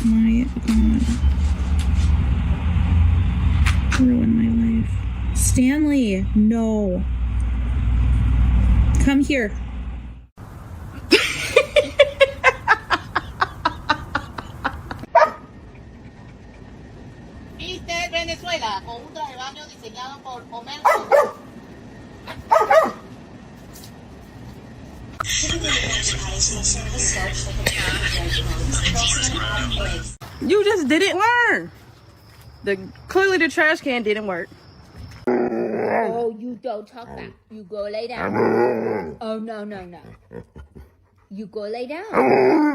my god. Ruin my life. Stanley, no. Come here. Venezuela con un traje de baño diseñado por Homer. You just didn't learn. Clearly the trash can didn't work. Oh, you don't talk back. You go lay down. Oh, no, no, no. You go lay down.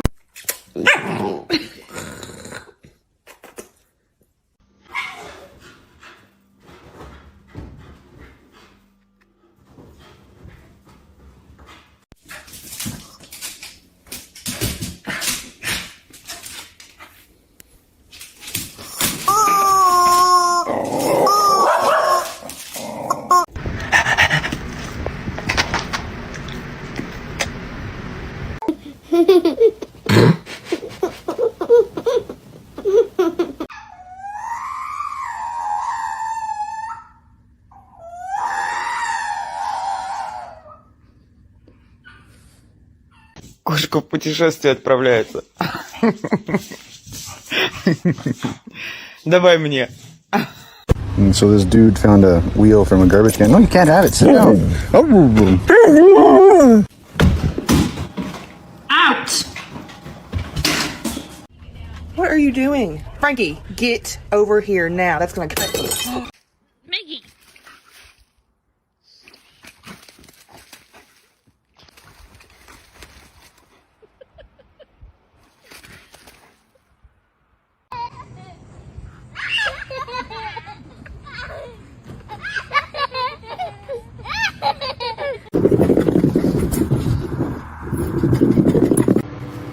Кошка в путешествие отправляется. Давай мне. And so this dude found a wheel from a garbage can. No, you can't have it. Sit down. Out! What are you doing? Frankie, get over here now. That's gonna cut you. Maggie.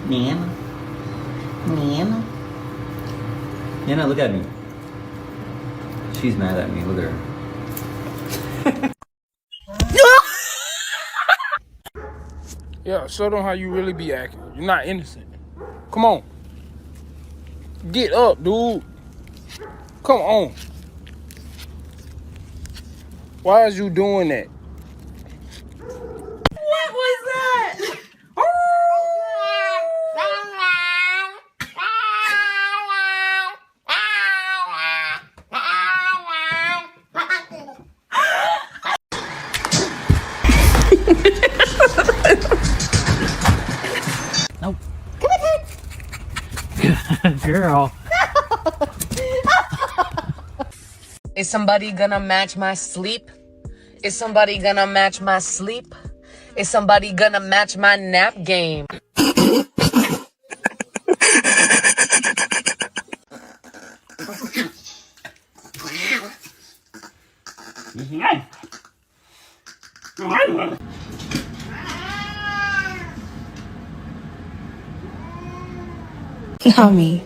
Nana. Nana. Nana, look at me. She's mad at me. Look at her. Yeah, show them how you really be acting. You're not innocent. Come on. Get up, dude. Come on. Why is you doing that? What was that? Nope. Come on, Girl. Is somebody gonna match my sleep? Is somebody gonna match my sleep? Is somebody gonna match my nap game? Not me.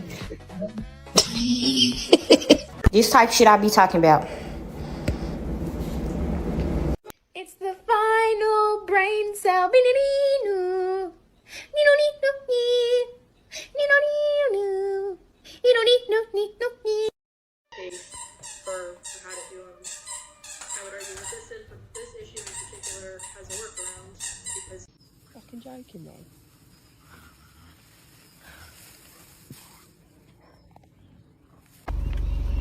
This type shit I be talking about. It's the final brain cell. For how to do them. I would argue that this issue in particular has a workaround because Fucking joking, man.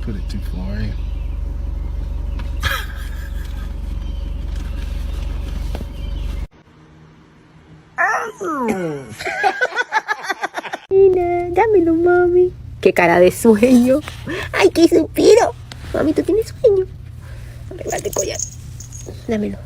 Put it too far in. Nina, dámelo, mami. Qué cara de sueño. Ay, qué suspiro. Mami, tú tienes sueño. Arreglate el collar. Dámelo.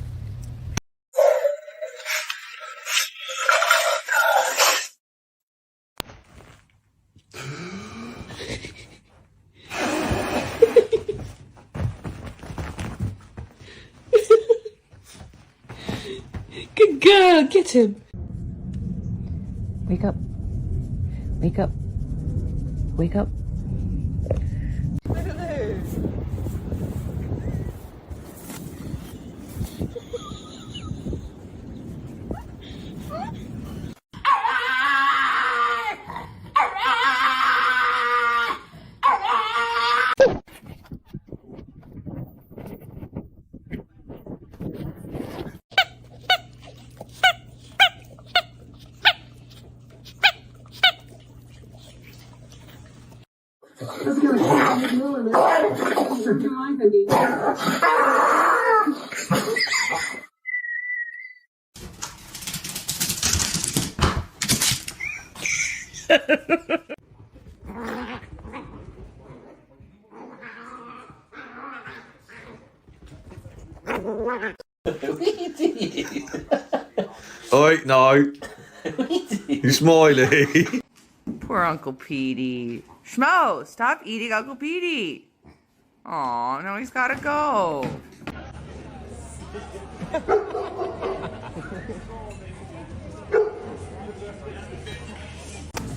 Good girl, get him. Wake up. Wake up. Wake up. Look at this. Oi, no. You smiley. Poor Uncle Petey. Schmo, stop eating Uncle Petey. Aw, now he's gotta go.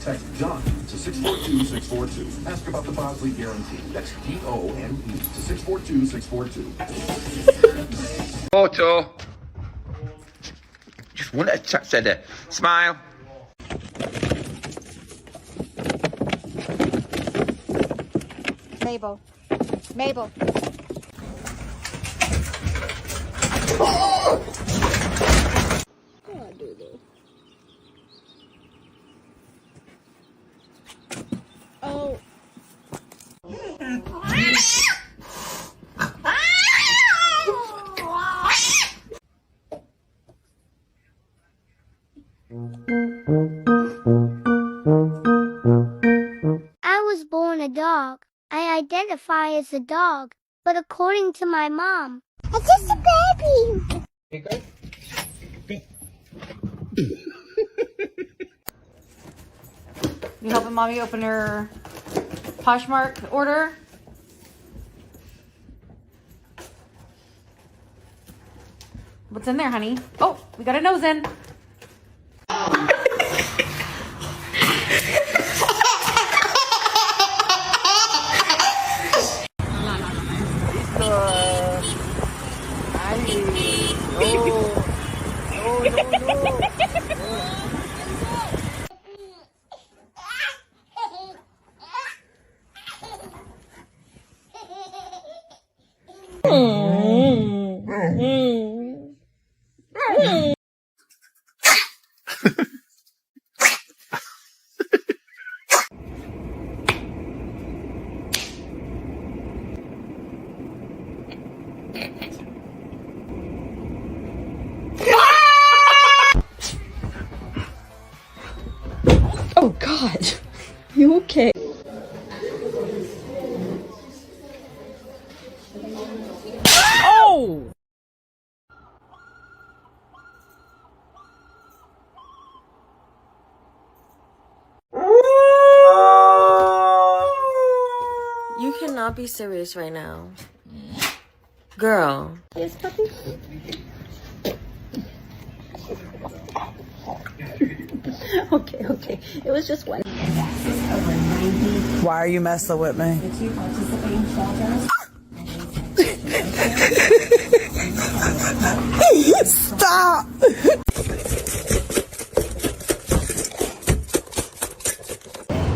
Text John to 642-642. Ask about the Bosley Guarantee. That's DONE to 642-642. Photo. Just one at a time. Said that. Smile. Mabel. Mabel. Oh. I was born a dog. I identify as a dog, but according to my mom, I'm just a baby. You helping mommy open her Poshmark order? What's in there, honey? Oh, we got a nose in. Oh God, you okay? Oh! You cannot be serious right now. Girl. Yes, puppy. Okay. It was just one. Why are you messing with me? Stop!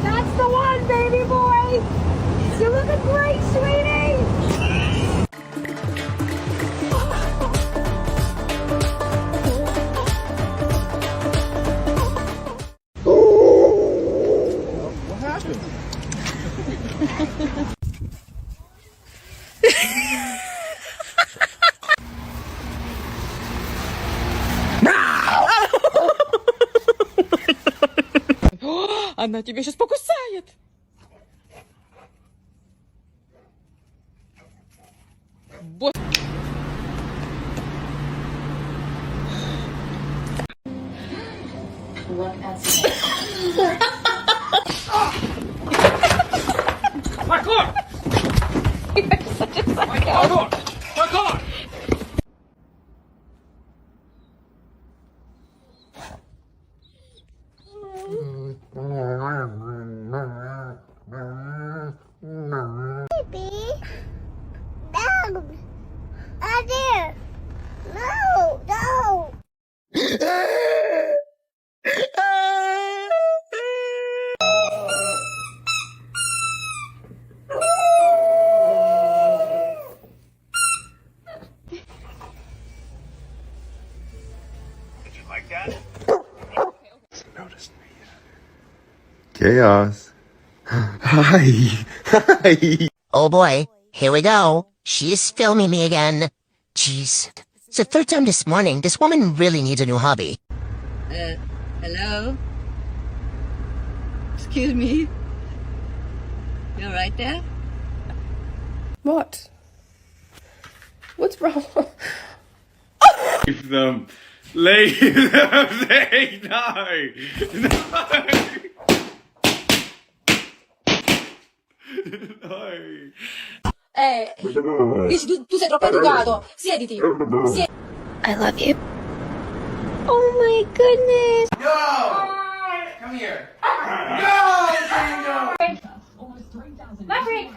That's the one, baby boy. You're looking great, sweetie. What happened? Она тебя сейчас покусает. My car! My car! My car! Baby. No. Out there. No. Chaos. Hi. Hi. Oh boy, here we go. She's filming me again. Jeez. It's the third time this morning. This woman really needs a new hobby. Hello? Excuse me? You're right there? What? What's wrong? Leave them. Leave them. Say no. No. No. Tu sei troppo educato. Siediti. I love you. Oh my goodness. Go! Come here. Go, Django! Maverick!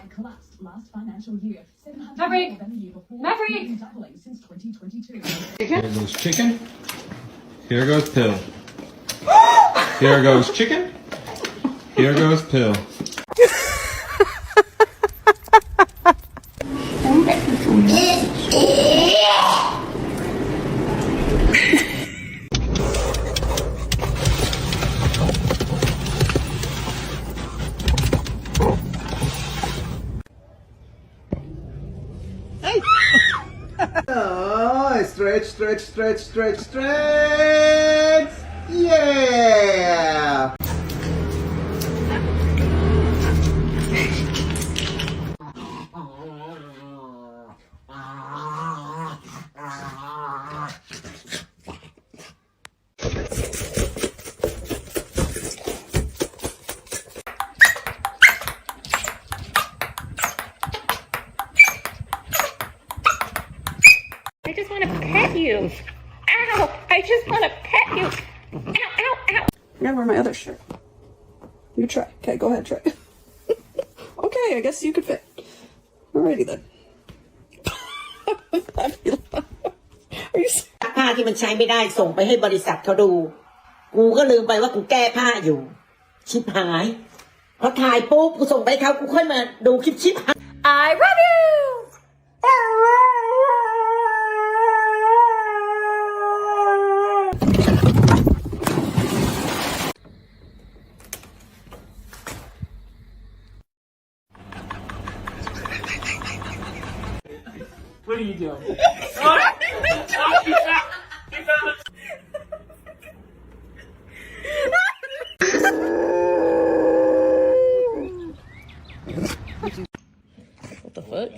Maverick! Maverick! Here goes chicken. Here goes pill. Here goes chicken. Here goes pill. Oh, stretch, stretch, stretch, stretch, stretch. Yeah. I just want to pet you. Ow! I just want to pet you. Ow, ow, ow. I gotta wear my other shirt. You try. Okay, go ahead, try. Okay, I guess you could fit. Alrighty then. Are you ผ้าที่มันใช้ไม่ได้ส่งไปให้บริษัทเขาดูกูก็ลืมไปว่ากูแก้ผ้าอยู่ชิบหายพอถ่ายปุ๊บกูส่งไปให้เขากูค่อยมาดูคลิปชิบหาย I love you! What are you doing? What the fuck?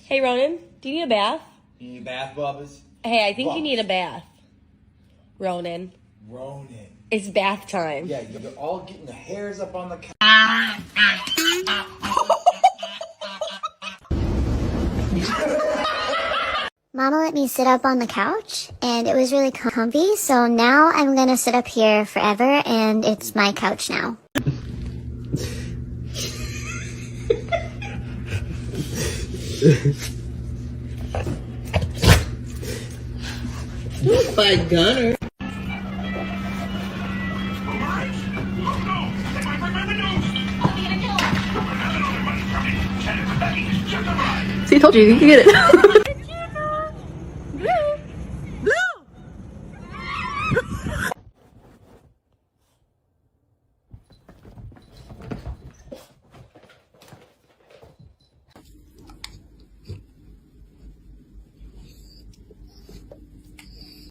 Hey, Ronan, do you need a bath? You need a bath, Bubba's? Hey, I think you need a bath. Ronan. Ronan. It's bath time. Yeah, you're all getting the hairs up on the couch. Mama let me sit up on the couch, and it was really comfy, so now I'm gonna sit up here forever, and it's my couch now. By Gunner. See, I told you, you can get it.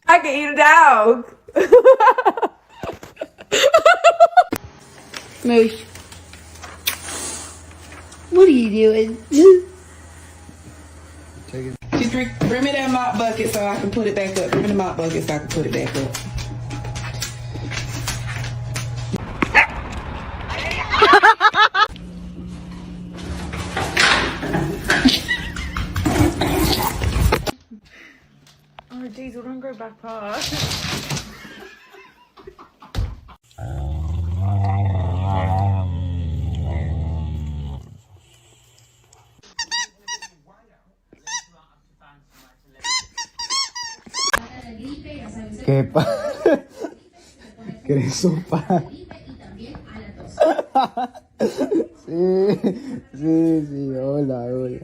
I can eat a dog. Moose. What are you doing? Just bring me that mop bucket so I can put it back up. Bring me the mop bucket so I can put it back up. Oh, jeez, we don't go back past. ¿Qué pasa? ¿Querés sopa? Sí, hola, hola.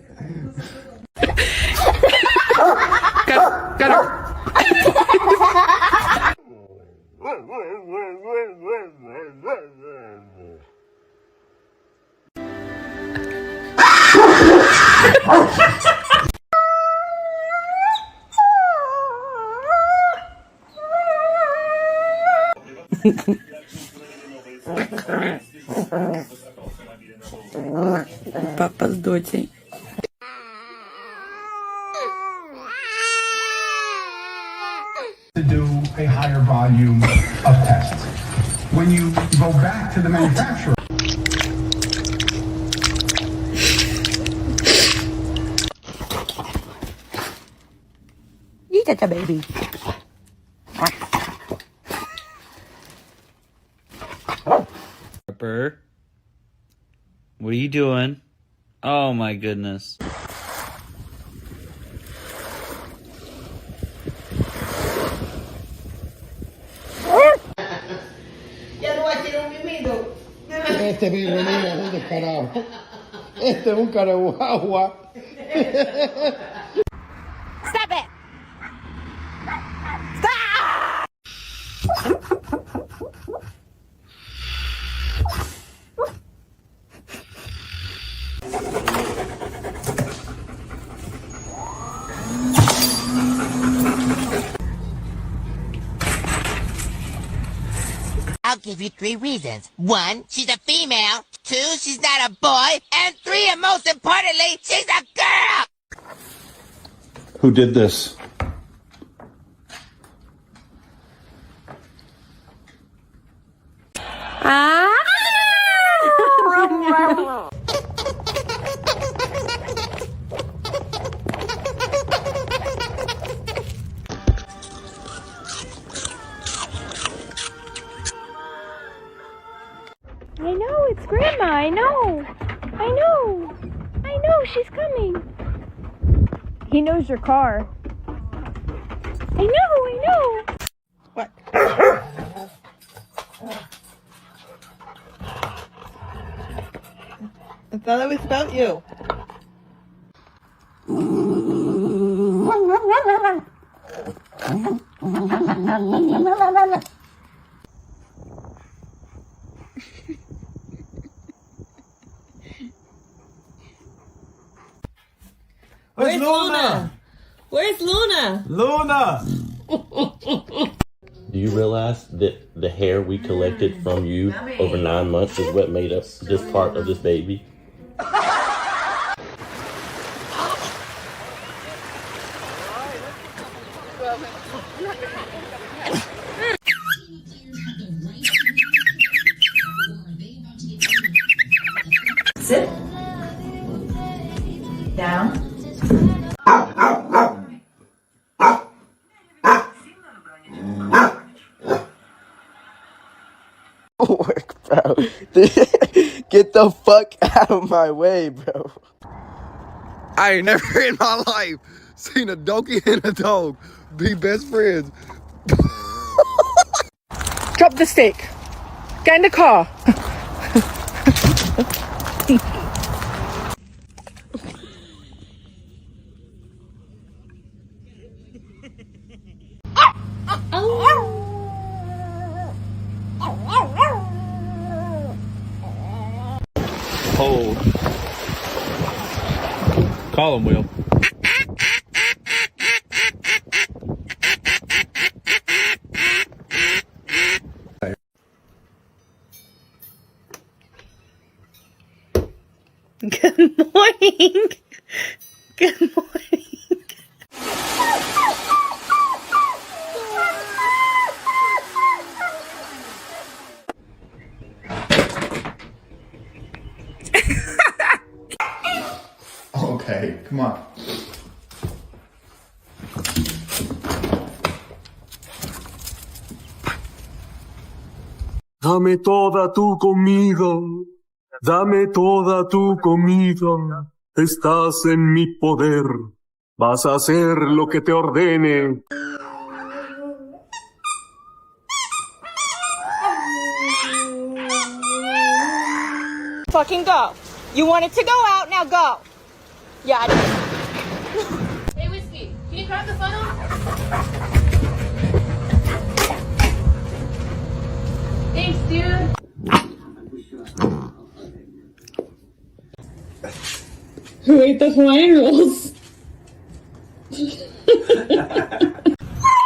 Папа с дотей. To do a higher volume of tests. When you go back to the manufacturer. Eat it, baby. Harper, what are you doing? Oh my goodness. Este mismo, mira, es un descarado. Este es un caraguagua. Stop it! I'll give you 3 reasons. 1, she's a female. 2, she's not a boy. And 3, and most importantly, she's a girl! Who did this? I know, it's Grandma. I know. I know, she's coming. He knows your car. I know. What? I thought it was about you. Where's Luna? Where's Luna? Luna! Do you realize that the hair we collected from you over 9 months is what made up this part of this baby? Sit. Down. Work, bro. Get the fuck out of my way, bro. I ain't never in my life seen a donkey and a dog be best friends. Drop the stick. Get in the car. Hold. Call him, Will. Good morning. Good morning. Okay, come on. Dame toda tu comida, dame toda tu comida. Estás en mi poder, vas a hacer lo que te ordene. Fucking go. You wanted to go out, now go. Yeah, I did. Hey, Whiskey, can you grab the funnel? Thanks, dude. create the finals.